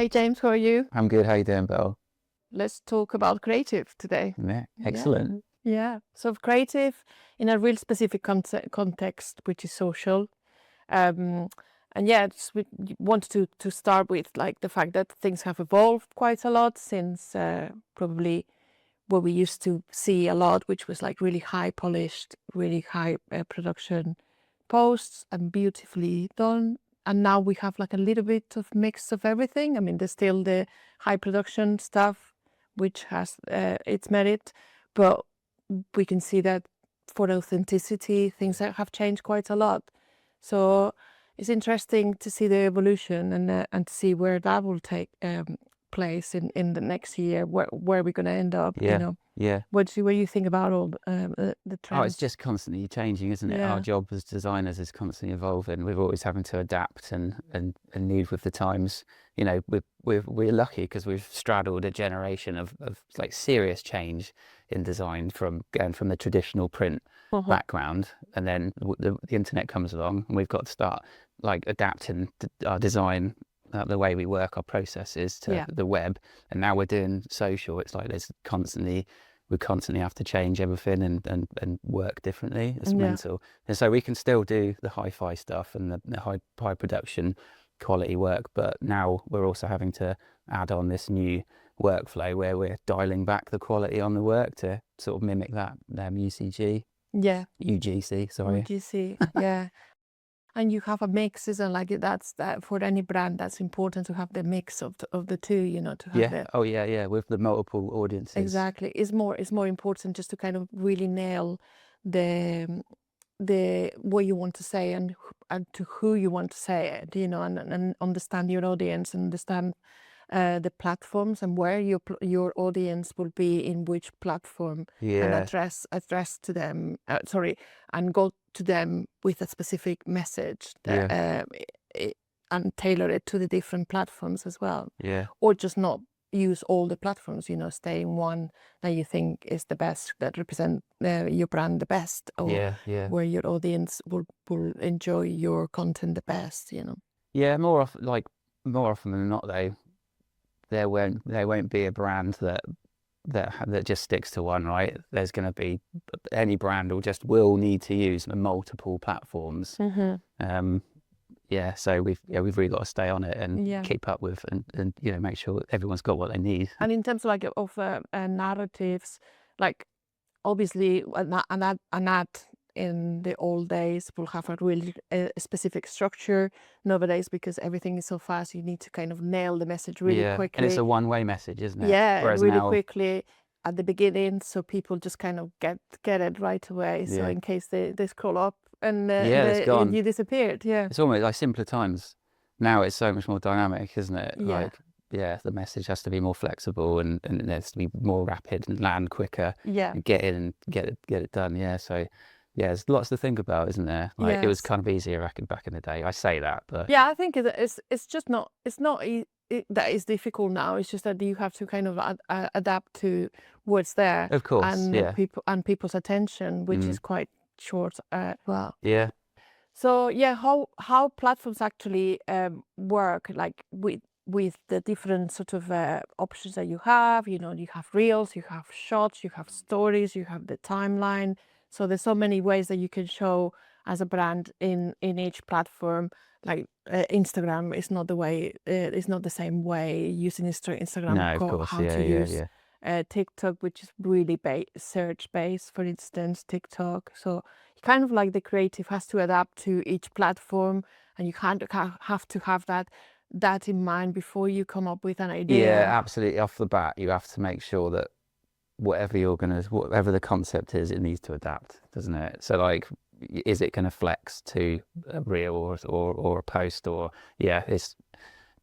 Hey James, how are you? I'm good. How you doing, Belle? Let's talk about creative today. Yeah, excellent. Yeah. So creative in a real specific context, which is social. Um, and yeah, we wanted to start with like the fact that things have evolved quite a lot since probably what we used to see a lot, which was like really high polished, really high production posts and beautifully done. And now we have like a little bit of mix of everything. I mean, there's still the high production stuff, which has its merit, but we can see that for authenticity, things have changed quite a lot. So it's interesting to see the evolution and to see where that will take place in the next year, where we're going to end up. Yeah, yeah. What do you think about all the trends? Oh, it's just constantly changing, isn't it? Yeah. Our job as designers is constantly evolving. We're always having to adapt and move with the times. You know, we're lucky because we've straddled a generation of like serious change in design, from going from the traditional print background, and then the internet comes along, and we've got to start like adapting our design, the way we work, our processes to the web. And now we're doing social. It's like we constantly have to change everything and work differently. It's mental. And so we can still do the hi-fi stuff and the high production quality work, but now we're also having to add on this new workflow where we're dialing back the quality on the work to sort of mimic that UGC, sorry. UGC, yeah. And you have a mix, isn't like that's that for any brand. That's important to have the mix of the two, to have with the multiple audiences. Exactly, it's more important just to kind of really nail the what you want to say and to who you want to say it, and understand your audience, and understand the platforms and where your audience will be in which platform, and address to them. And go to them with a specific message and tailor it to the different platforms as well. Yeah. Or just not use all the platforms. Stay in one that you think is the best, that represent your brand the best, or where your audience will enjoy your content the best. Yeah, more often than not, though, there won't be a brand that just sticks to one, right? There's going to be, any brand will need to use multiple platforms. So we've really got to stay on it and keep up with and make sure everyone's got what they need. And in terms of narratives, like obviously an ad in the old days will have a really specific structure. Nowadays, because everything is so fast, you need to kind of nail the message really quickly. And it's a one-way message, isn't it? Yeah, whereas really quickly at the beginning, so people just kind of get it right away. So in case they scroll up and it's gone. You disappeared. Yeah, it's almost like simpler times. Now it's so much more dynamic, isn't it? The message has to be more flexible and it has to be more rapid and land quicker. And get in and get it done. So there's lots to think about, isn't there? It was kind of easier back in the day. I say that, but I think it's just not that is difficult now. It's just that you have to kind of adapt to what's there, of course, and people's attention, which is quite short. Well, So how platforms actually work, like with the different sort of options that you have. You have reels, you have shots, you have stories, you have the timeline. So there's so many ways that you can show as a brand in each platform. Like Instagram is not the way, it's not the same way using Instagram. No, of course, to use TikTok, which is really search based, for instance, TikTok. So kind of like the creative has to adapt to each platform, and you can't have to have that in mind before you come up with an idea. Yeah, absolutely. Off the bat, you have to make sure that whatever the concept is, it needs to adapt, doesn't it? So like, is it going to flex to a reel or a post, or it's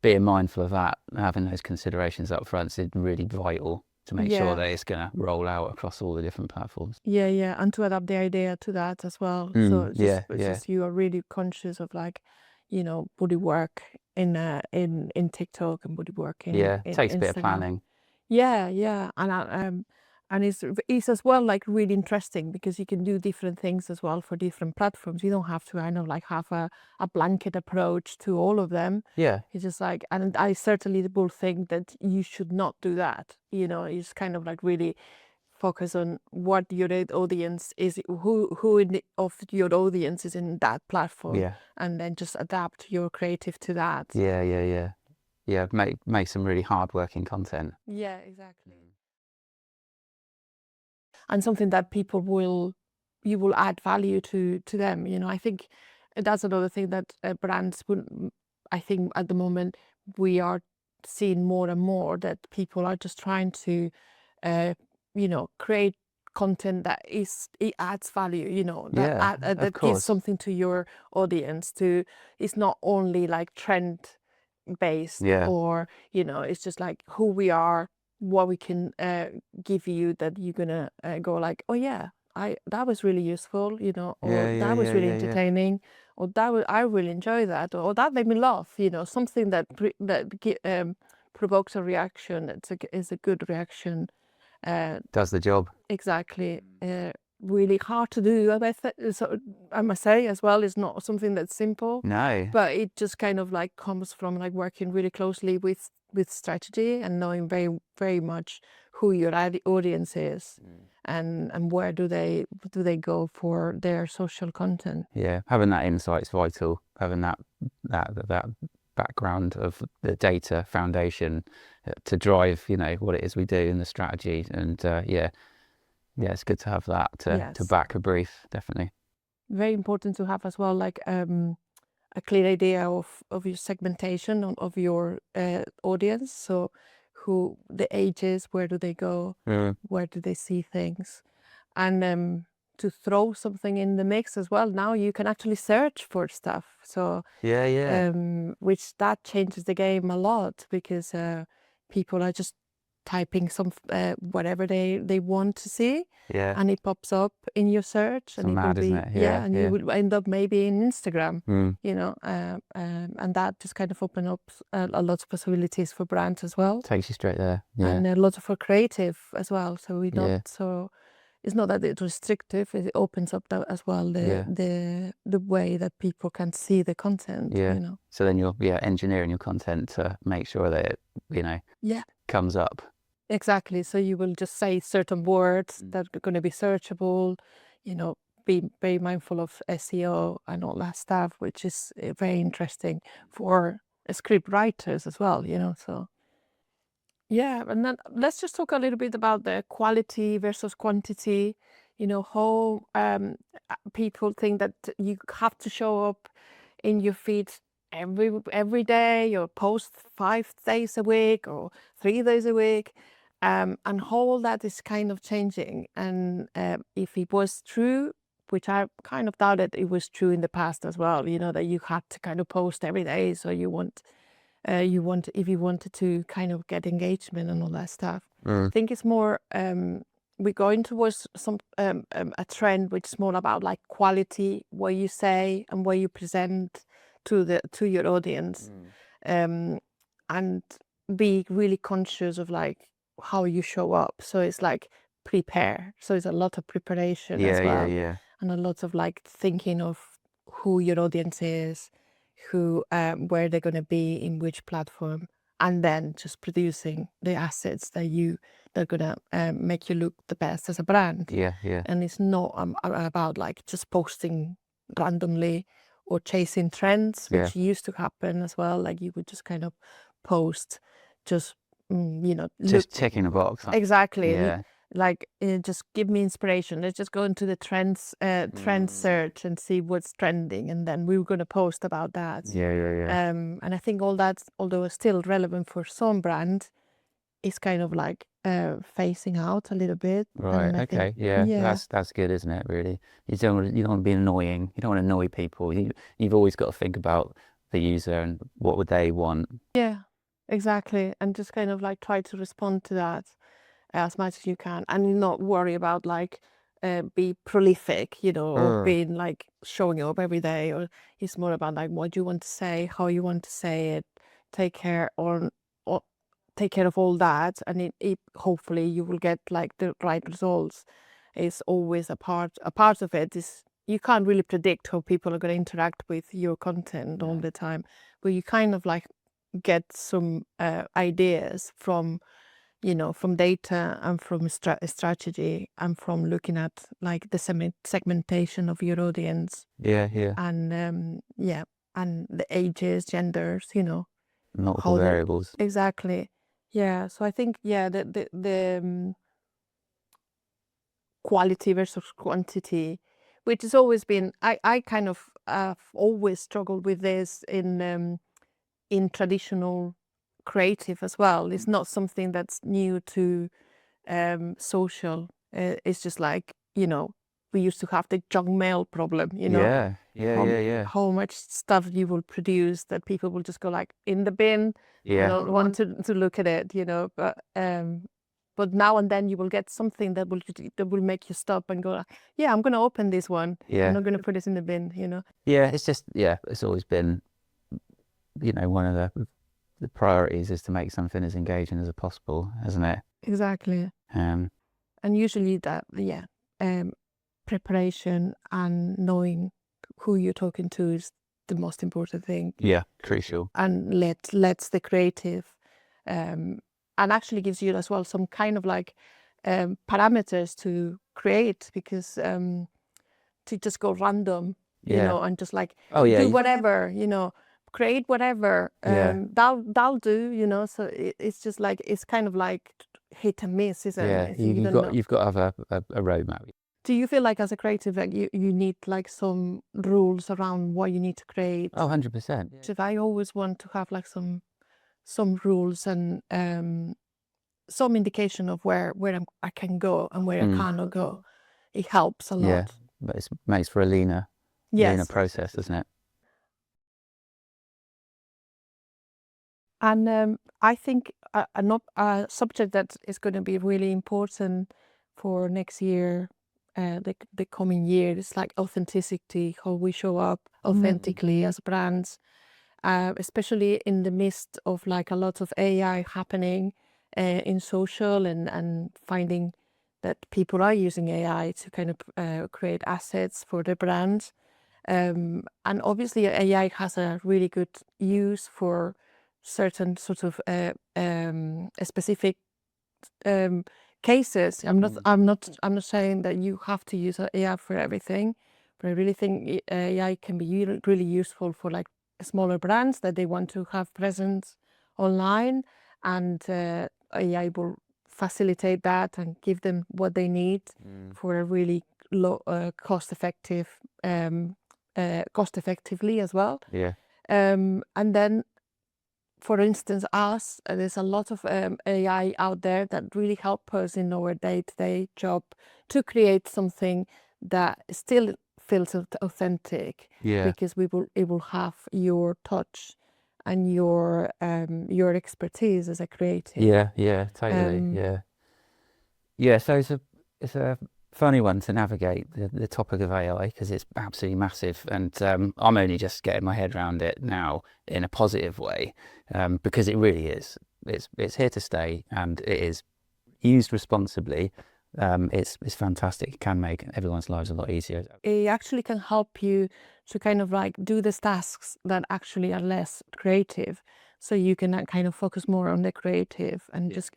being mindful of that, having those considerations up front is really vital to make sure that it's going to roll out across all the different platforms. And to adapt the idea to that as well. So it's just you are really conscious of like, body work in TikTok and body work in it takes a bit of planning. And And it's as well like really interesting because you can do different things as well for different platforms. You don't have to, I know, like have a blanket approach to all of them. Yeah. It's just like, and I certainly will think that you should not do that. You know, it's kind of like really focus on what your audience is, who of your audience is in that platform, Yeah. and then just adapt your creative to that. Yeah. Make some really hard-working content. Yeah, exactly. And something that you will add value to them. You know, I think that's another thing that brands would. I think at the moment we are seeing more and more that people are just trying to, you know, create content that it adds value. You know, Yeah, of that gives course. something to your audience. It's not only like trend based, Yeah. or you know, it's just like who we are, what we can give you that you're gonna go like, oh yeah, that was really useful, you know, or that was really entertaining, or I really enjoy that, or that made me laugh, you know, something that provokes a reaction. Is a good reaction. Does the job. Exactly. Really hard to do. I must say as well, it's not something that's simple. No. But it just kind of like comes from like working really closely with strategy and knowing very, very much who your audience is, and where do they go for their social content. Yeah, having that insight's vital. Having that background of the data foundation to drive, you know, what it is we do in the strategy. And yeah, it's good to have that to back a brief, definitely. Very important to have as well, like a clear idea of your segmentation of your audience. So who the ages, where do they go, where do they see things, and to throw something in the mix as well. Now you can actually search for stuff. So which that changes the game a lot, because people are just typing some whatever they want to see, and it pops up in your search, and it will be and you will end up maybe in Instagram, you know, and that just kind of opens up a lot of possibilities for brands as well. Takes you straight there, and a lot for creative as well. So we not so. It's not that it's restrictive. It opens up as well the way that people can see the content. You know. So then you're engineering your content to make sure that it, you know, comes up. Exactly. So you will just say certain words that are going to be searchable. You know, be very mindful of SEO and all that stuff, which is very interesting for script writers as well. You know, so. Yeah, and then let's just talk a little bit about the quality versus quantity. You know, how people think that you have to show up in your feed every day, or post 5 days a week or 3 days a week, and how all that is kind of changing. And if it was true, which I kind of doubted it was true in the past as well, you know, that you had to kind of post every day, so if you wanted to kind of get engagement and all that stuff. I think it's more we're going towards some a trend which is more about like quality, what you say and what you present to your audience, and be really conscious of like how you show up. So it's like prepare. So it's a lot of preparation as well, and a lot of like thinking of who your audience is, who where they're going to be in which platform, and then just producing the assets that are going to make you look the best as a brand. And it's not about like just posting randomly or chasing trends, which used to happen as well. Like you would just kind of post just you know, just ticking a box. Exactly. Like just give me inspiration. Let's just go into the trend search and see what's trending, and then we were going to post about that. And I think all that, although it's still relevant for some brands, is kind of like phasing out a little bit. Right. Okay. That's good, isn't it? Really, you don't want to be annoying. You don't want to annoy people. You've always got to think about the user and what would they want. Yeah, exactly. And just kind of like try to respond to that as much as you can, and not worry about like be prolific, you know, or being like showing up every day. Or it's more about like what you want to say, how you want to say it, take care on take care of all that, and it hopefully you will get like the right results. Is always a part of it is you can't really predict how people are going to interact with your content all the time, but you kind of like get some ideas from from data and from strategy and from looking at like the segmentation of your audience. And and the ages, genders, multiple variables. Exactly. Yeah. So I think the quality versus quantity, which has always been I kind of always struggled with this in traditional creative as well. It's not something that's new to social. It's just like we used to have the junk mail problem. How much stuff you will produce that people will just go like in the bin. I don't want to look at it. But now and then you will get something that will make you stop and go, yeah, I'm going to open this one. I'm not going to put it in the bin. It's just it's always been one of the priorities is to make something as engaging as possible, hasn't it? Exactly. And usually that preparation and knowing who you're talking to is the most important thing. Crucial. And lets the creative and actually gives you as well some kind of like parameters to create, because to just go random and just like do whatever, create whatever that'll do, so it's just like it's kind of like hit and miss, isn't it? You've got to have a roadmap. Do you feel like as a creative like you need like some rules around what you need to create? 100%. If I always want to have like some rules and some indication of where I can go and where I cannot go, it helps a lot. But it makes for a leaner process, doesn't it? And I think a subject that is going to be really important for next year, the coming year, is like authenticity, how we show up authentically as brands, especially in the midst of like a lot of AI happening in social, and finding that people are using AI to kind of create assets for their brands. And obviously AI has a really good use for certain sort of specific cases. I'm not saying that you have to use AI for everything, but I really think AI can be really useful for like smaller brands that they want to have presence online, and AI will facilitate that and give them what they need for a really low cost effectively as well. And then, for instance, there's a lot of AI out there that really help us in our day-to-day job to create something that still feels authentic, because it will have your touch and your expertise as a creative. Totally. So it's a funny one to navigate, the topic of AI, because it's absolutely massive, and I'm only just getting my head around it now in a positive way, because it really is. It's here to stay, and it is used responsibly. It's fantastic. It can make everyone's lives a lot easier. It actually can help you to kind of like do these tasks that actually are less creative, so you can kind of focus more on the creative and just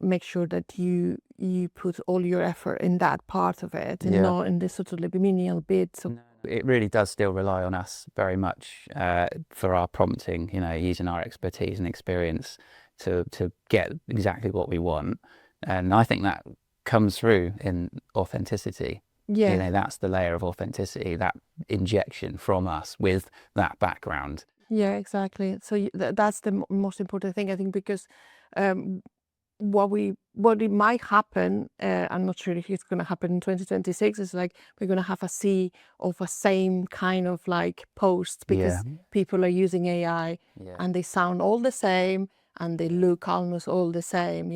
make sure that you put all your effort in that part of it, and not in the sort of like menial bits. It really does still rely on us very much for our prompting, using our expertise and experience to get exactly what we want. And I think that comes through in authenticity. That's the layer of authenticity, that injection from us with that background. Yeah, exactly. So that's the most important thing, I think, because what it might happen, I'm not sure if it's going to happen in 2026, is like we're going to have a sea of a same kind of like posts, because people are using AI and they sound all the same and they look almost all the same,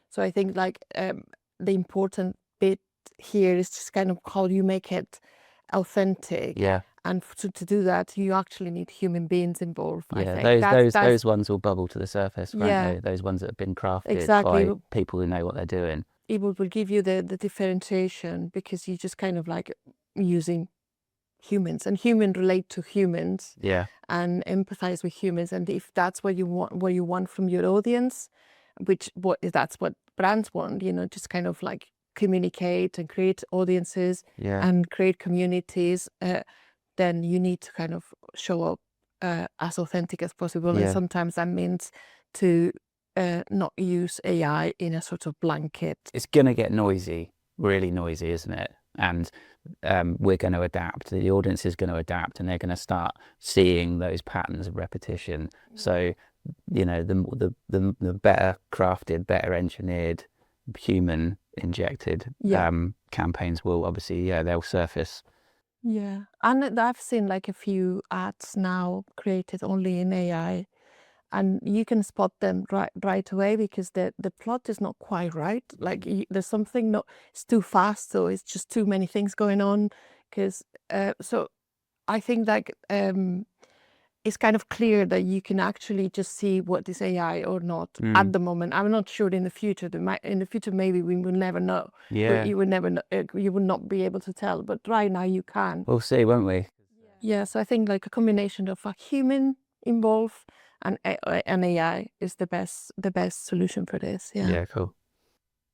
So I think like the important bit here is just kind of how you make it authentic And to do that, you actually need human beings involved. I Yeah, think those ones will bubble to the surface, won't yeah, they? Those ones that have been crafted exactly. by people who know what they're doing. It will give you the differentiation, because you just kind of like using humans, and humans relate to humans, Yeah, and empathize with humans. And if that's what you want from your audience, that's what brands want, just kind of like communicate and create audiences yeah, and create communities, then you need to kind of show up as authentic as possible. And yeah. sometimes that means to not use AI in a sort of blanket. It's going to get noisy, really noisy, isn't it? And we're going to adapt. The audience is going to adapt, and they're going to start seeing those patterns of repetition. So, the better crafted, better engineered, human injected campaigns will obviously, they'll surface. Yeah, and I've seen like a few ads now created only in AI, and you can spot them right away, because the plot is not quite right. Like there's something not, it's too fast, so it's just too many things going on. Because so I think like it's kind of clear that you can actually just see what is AI or not at the moment. I'm not sure in the future. In the future, maybe we will never know. Yeah, You will never know, you will not be able to tell. But right now you can. we'll see, won't we? Yeah, so I think like a combination of a human involved and an AI is the best solution for this. Yeah. Yeah, cool.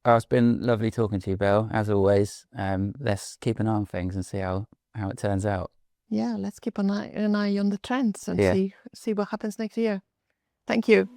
Oh, it's been lovely talking to you, Belle, as always. Let's keep an eye on things and see how it turns out. Yeah, let's keep an eye on the trends and Yeah. see what happens next year. Thank you.